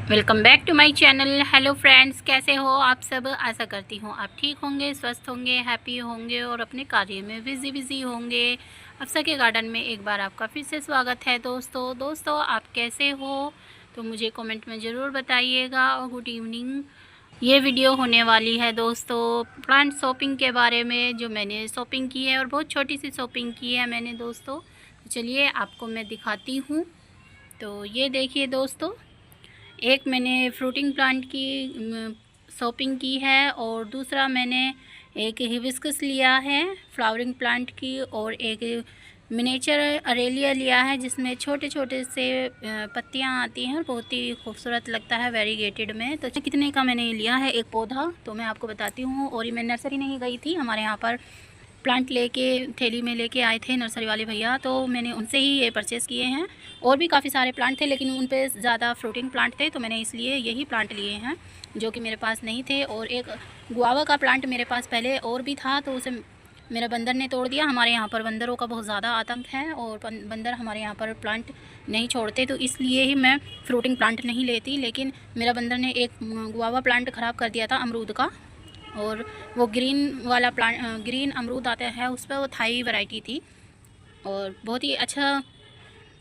Welcome back to my channel. Hello friends, कैसे हो आप सब। आशा करती हूँ आप ठीक होंगे, स्वस्थ होंगे, हैप्पी होंगे और अपने कार्य में बिजी होंगे। अफसा के गार्डन में एक बार आपका फिर से स्वागत है दोस्तों आप कैसे हो तो मुझे कमेंट में ज़रूर बताइएगा। और गुड इवनिंग। ये वीडियो होने वाली है दोस्तों प्लांट शॉपिंग के बारे में, जो मैंने शॉपिंग की है और बहुत छोटी सी शॉपिंग की है मैंने दोस्तों। तो चलिए आपको मैं दिखाती हूँ। तो ये देखिए दोस्तों, एक मैंने फ्रूटिंग प्लांट की शॉपिंग की है और दूसरा मैंने एक हिबिस्कस लिया है फ्लावरिंग प्लांट की, और एक मिनेचर अरेलिया लिया है जिसमें छोटे छोटे से पत्तियां आती हैं और बहुत ही खूबसूरत लगता है वेरीगेटेड में। तो कितने का मैंने लिया है एक पौधा तो मैं आपको बताती हूँ। और ये मैं नर्सरी नहीं गई थी, हमारे यहाँ पर प्लांट लेके थैली में लेके आए थे नर्सरी वाले भैया, तो मैंने उनसे ही ये परचेज़ किए हैं। और भी काफ़ी सारे प्लांट थे लेकिन उन पे ज़्यादा फ्रूटिंग प्लांट थे तो मैंने इसलिए यही प्लांट लिए हैं जो कि मेरे पास नहीं थे। और एक गुआवा का प्लांट मेरे पास पहले और भी था तो उसे मेरा बंदर ने तोड़ दिया। हमारे यहाँ पर बंदरों का बहुत ज़्यादा आतंक है और बंदर हमारे यहाँ पर प्लांट नहीं छोड़ते, तो इसलिए ही मैं फ्रूटिंग प्लांट नहीं लेती। लेकिन मेरा बंदर ने एक गुआवा प्लांट ख़राब कर दिया था अमरूद का, और वो ग्रीन वाला प्लांट ग्रीन अमरूद आता है उस पर, वो थाई वैरायटी थी और बहुत ही अच्छा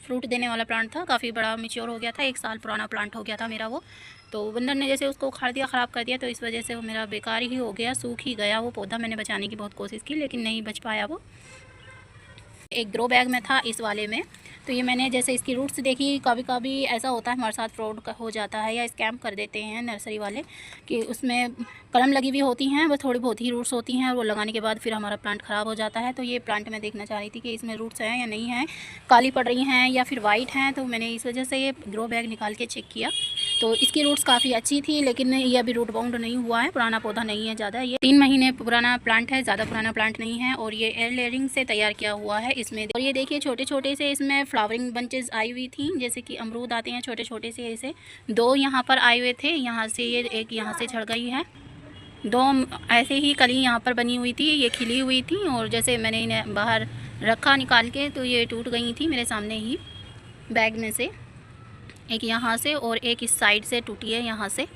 फ्रूट देने वाला प्लांट था। काफ़ी बड़ा मैच्योर हो गया था, 1 साल पुराना प्लांट हो गया था मेरा वो। तो बंदर ने जैसे उसको उखाड़ दिया, ख़राब कर दिया, तो इस वजह से वो मेरा बेकार ही हो गया, सूख ही गया वो पौधा। मैंने बचाने की बहुत कोशिश की लेकिन नहीं बच पाया वो। एक ग्रो बैग में था इस वाले में। तो ये मैंने जैसे इसकी रूट्स देखी, कभी कभी ऐसा होता है हमारे साथ फ्रॉड हो जाता है या स्कैम कर देते हैं नर्सरी वाले कि उसमें कलम लगी हुई होती हैं, बस थोड़ी बहुत ही रूट्स होती हैं और वो लगाने के बाद फिर हमारा प्लांट ख़राब हो जाता है। तो ये प्लांट मैं देखना चाह रही थी कि इसमें रूट्स हैं या नहीं हैं, काली पड़ रही हैं या फिर वाइट हैं। तो मैंने इस वजह से ये ग्रो बैग निकाल के चेक किया तो इसकी रूट्स काफ़ी अच्छी थी, लेकिन ये अभी रूट बाउंड नहीं हुआ है, पुराना पौधा नहीं है ज़्यादा। ये 3 महीने पुराना प्लांट है, ज़्यादा पुराना प्लांट नहीं है और ये एयर लेयरिंग से तैयार किया हुआ है इसमें। और ये देखिए छोटे छोटे से इसमें फ्लावरिंग बंचेस आई हुई थी, जैसे कि अमरूद आते हैं छोटे छोटे से, ऐसे 2 यहाँ पर आए हुए थे। यहाँ से ये एक यहाँ से झड़ गई है, 2 ऐसे ही कली यहाँ पर बनी हुई थी, ये खिली हुई थी। और जैसे मैंने इन्हें बाहर रखा निकाल के तो ये टूट गई थी मेरे सामने ही बैग में से, एक यहाँ से और एक इस साइड से टूटी है यहाँ से।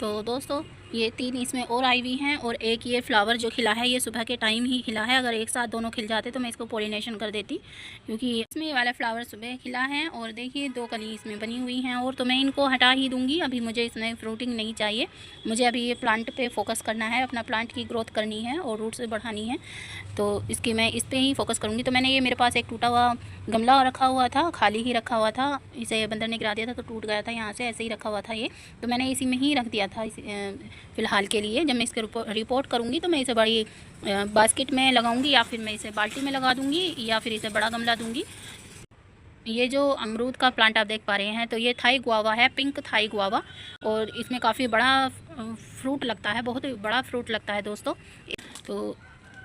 तो दोस्तों ये 3 इसमें और आई हुई हैं और एक ये फ्लावर जो खिला है ये सुबह के टाइम ही खिला है। अगर एक साथ दोनों खिल जाते तो मैं इसको पॉलिनेशन कर देती, क्योंकि इसमें ये वाला फ्लावर सुबह खिला है। और देखिए 2 कली इसमें बनी हुई हैं और तो मैं इनको हटा ही दूँगी, अभी मुझे इसमें फ्रूटिंग नहीं चाहिए। मुझे अभी ये प्लांट पे फोकस करना है, अपना प्लांट की ग्रोथ करनी है और रूट्स बढ़ानी है, तो इसकी मैं इस पर ही फोकस करूँगी। तो मैंने ये मेरे पास एक टूटा हुआ गमला रखा हुआ था, खाली ही रखा हुआ था, इसे बंदर ने गिरा दिया था तो टूट गया था यहाँ से, ऐसे ही रखा हुआ था ये। तो मैंने इसी में ही रख दिया था फ़िलहाल के लिए। जब मैं इसके रिपोर्ट करूँगी तो मैं इसे बड़ी बास्केट में लगाऊंगी या फिर मैं इसे बाल्टी में लगा दूँगी या फिर इसे बड़ा गमला दूँगी। ये जो अमरूद का प्लांट आप देख पा रहे हैं तो ये थाई गुआवा है, पिंक थाई गुआवा, और इसमें काफ़ी बड़ा फ्रूट लगता है, बहुत ही बड़ा फ्रूट लगता है दोस्तों। तो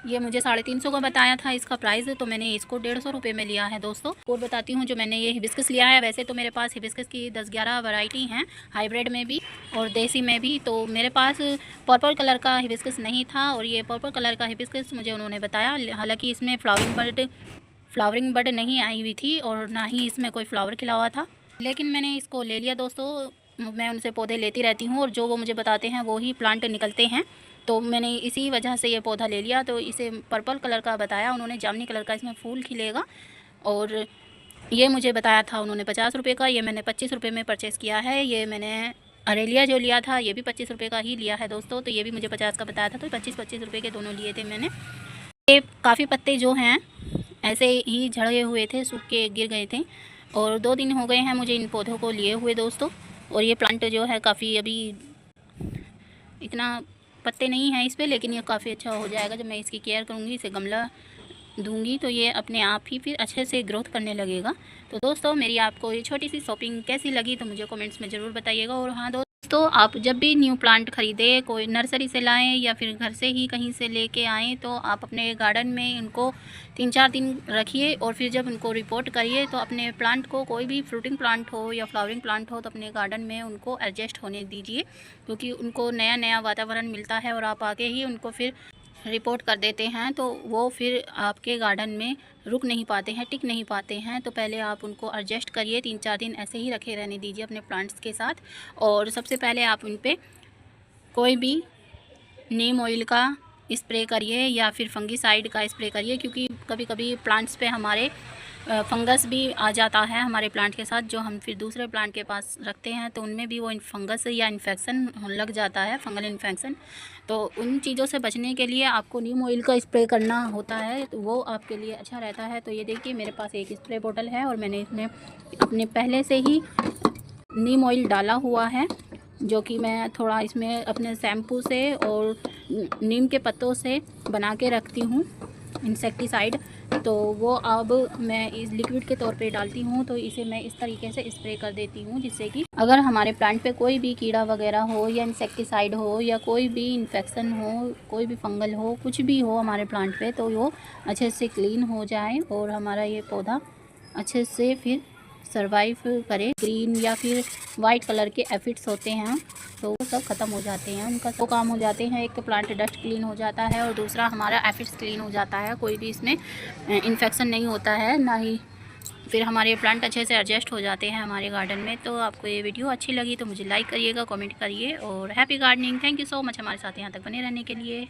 ये मुझे 350 का बताया था इसका प्राइस, तो मैंने इसको 150 रुपये में लिया है दोस्तों। और बताती हूँ जो मैंने ये हिबिस्कस लिया है, वैसे तो मेरे पास हिबिस्कस की 10-11 वैरायटी हैं, हाइब्रिड में भी और देसी में भी। तो मेरे पास पर्पल कलर का हिबिस्कस नहीं था और ये पर्पल कलर का हिबिस्कस मुझे उन्होंने बताया, हालांकि इसमें फ्लावरिंग बर्ड नहीं आई हुई थी और ना ही इसमें कोई फ्लावर खिला हुआ था, लेकिन मैंने इसको ले लिया दोस्तों। मैं उनसे पौधे लेती रहती हूँ और जो वो मुझे बताते हैं वो ही प्लांट निकलते हैं, तो मैंने इसी वजह से ये पौधा ले लिया। तो इसे पर्पल कलर का बताया उन्होंने, जामुनी कलर का इसमें फूल खिलेगा, और ये मुझे बताया था उन्होंने 50 रुपये का, ये मैंने 25 रुपये में परचेज़ किया है। ये मैंने अरेलिया जो लिया था ये भी 25 रुपये का ही लिया है दोस्तों, तो ये भी मुझे 50 का बताया था, तो 25-25 रुपये के दोनों लिए थे मैंने। ये काफ़ी पत्ते जो हैं ऐसे ही झड़े हुए थे, सूख के गिर गए थे और 2 दिन हो गए हैं मुझे इन पौधों को लिए हुए दोस्तों। और ये प्लांट जो है काफ़ी अभी इतना पत्ते नहीं हैं इस पर, लेकिन ये काफ़ी अच्छा हो जाएगा जब मैं इसकी केयर करूँगी, इसे गमला दूंगी तो ये अपने आप ही फिर अच्छे से ग्रोथ करने लगेगा। तो दोस्तों मेरी आपको ये छोटी सी शॉपिंग कैसी लगी तो मुझे कमेंट्स में ज़रूर बताइएगा। और हाँ दोस्तों, आप जब भी न्यू प्लांट ख़रीदें, कोई नर्सरी से लाएं या फिर घर से ही कहीं से लेके आएँ, तो आप अपने गार्डन में इनको 3-4 दिन रखिए और फिर जब उनको रिपोर्ट करिए तो अपने प्लांट को, कोई भी फ्रूटिंग प्लांट हो या फ्लावरिंग प्लांट हो, तो अपने गार्डन में उनको एडजस्ट होने दीजिए, क्योंकि उनको नया नया वातावरण मिलता है और आप आगे ही उनको फिर रिपोर्ट कर देते हैं तो वो फिर आपके गार्डन में रुक नहीं पाते हैं, टिक नहीं पाते हैं। तो पहले आप उनको एडजस्ट करिए, 3-4 दिन ऐसे ही रखे रहने दीजिए अपने प्लांट्स के साथ। और सबसे पहले आप उन पे कोई भी नीम ऑयल का स्प्रे करिए या फिर फंगीसाइड का स्प्रे करिए, क्योंकि कभी कभी प्लांट्स पे हमारे फंगस भी आ जाता है हमारे प्लांट के साथ, जो हम फिर दूसरे प्लांट के पास रखते हैं तो उनमें भी वो फंगस या इन्फेक्शन लग जाता है, फंगल इन्फेक्शन। तो उन चीज़ों से बचने के लिए आपको नीम ऑयल का स्प्रे करना होता है, तो वो आपके लिए अच्छा रहता है। तो ये देखिए मेरे पास एक स्प्रे बोतल है और मैंने इसमें अपने पहले से ही नीम ऑयल डाला हुआ है, जो कि मैं थोड़ा इसमें अपने शैम्पू से और नीम के पत्तों से बना के रखती हूँ इंसेक्टिसाइड। तो वो अब मैं इस लिक्विड के तौर पे डालती हूँ, तो इसे मैं इस तरीके से स्प्रे कर देती हूँ, जिससे कि अगर हमारे प्लांट पे कोई भी कीड़ा वगैरह हो या इंसेक्टिसाइड हो या कोई भी इन्फेक्शन हो, कोई भी फंगल हो, कुछ भी हो हमारे प्लांट पे, तो वो अच्छे से क्लीन हो जाए और हमारा ये पौधा अच्छे से फिर सरवाइव करे। ग्रीन या फिर वाइट कलर के एफिड्स होते हैं तो वो सब ख़त्म हो जाते हैं, उनका सब काम हो जाते हैं। एक तो प्लांट डस्ट क्लीन हो जाता है और दूसरा हमारा एफिड्स क्लीन हो जाता है, कोई भी इसमें इन्फेक्शन नहीं होता है, ना ही फिर हमारे प्लांट अच्छे से एडजस्ट हो जाते हैं हमारे गार्डन में। तो आपको ये वीडियो अच्छी लगी तो मुझे लाइक करिएगा, कमेंट करिए और happy gardening. Thank you so much हमारे साथ यहाँ तक बने रहने के लिए।